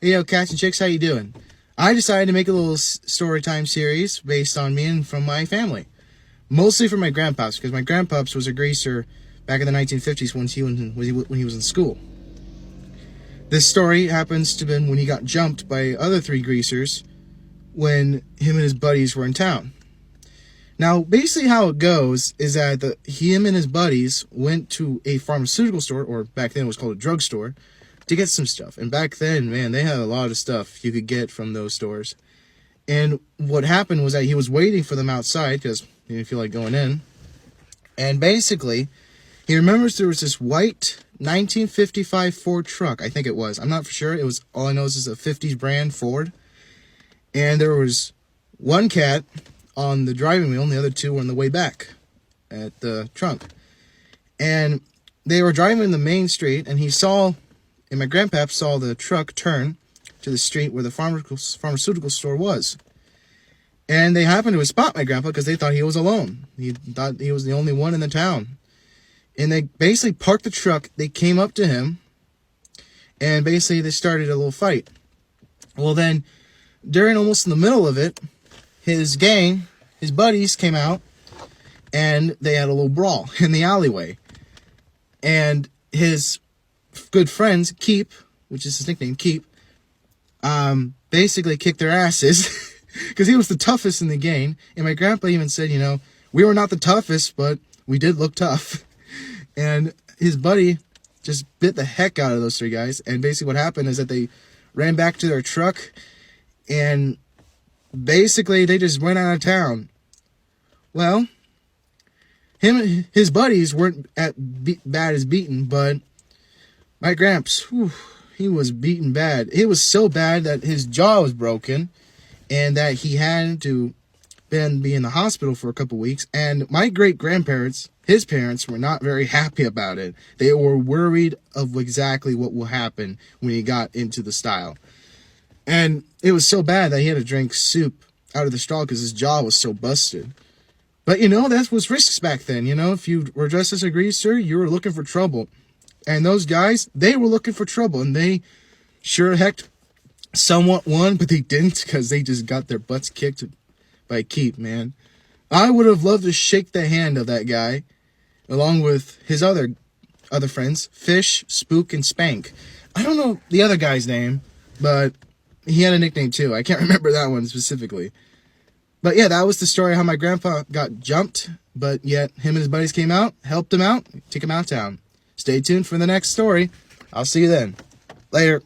Hey, yo, cats and chicks, how you doing? I decided to make a little story time series based on me and from my family. Mostly from my grandpops, because my grandpops was a greaser back in the 1950s when he was in school. This story happens to have been when he got jumped by other three greasers when him and his buddies were in town. Now, basically how it goes is that him and his buddies went to a pharmaceutical store, or back then it was called a drugstore, to get some stuff. And back then, man, they had a lot of stuff you could get from those stores. And what happened was that he was waiting for them outside because he didn't feel like going in. And basically, he remembers there was this white 1955 Ford truck. I think it was. I'm not for sure. It was, all I know is it's a 50s brand Ford. And there was one cat on the driving wheel and the other two were on the way back at the trunk. And they were driving in the main street, and my grandpap saw the truck turn to the street where the pharmaceutical store was. And they happened to spot my grandpa because they thought he was alone. He thought he was the only one in the town. And they basically parked the truck. They came up to him, and basically they started a little fight. Well, then, during almost in the middle of it, his gang, his buddies came out, and they had a little brawl in the alleyway. And his good friends, Keep, which is his nickname, Keep, basically kicked their asses because he was the toughest in the gang. And my grandpa even said, we were not the toughest, but we did look tough. And his buddy just bit the heck out of those three guys. And basically what happened is that they ran back to their truck, and basically they just went out of town. Well, his buddies weren't bad as beaten, but my gramps, he was beaten bad. It was so bad that his jaw was broken and that he had to be in the hospital for a couple weeks. And my great-grandparents, his parents, were not very happy about it. They were worried of exactly what will happen when he got into the style. And it was so bad that he had to drink soup out of the straw because his jaw was so busted. But, that was risks back then. If you were dressed as a greaser, you were looking for trouble. And those guys, they were looking for trouble. And they sure heck somewhat won, but they didn't because they just got their butts kicked by Keep, man. I would have loved to shake the hand of that guy, along with his other friends, Fish, Spook, and Spank. I don't know the other guy's name, but he had a nickname too. I can't remember that one specifically. But yeah, that was the story how my grandpa got jumped, but yet him and his buddies came out, helped him out, took him out of town. Stay tuned for the next story. I'll see you then. Later.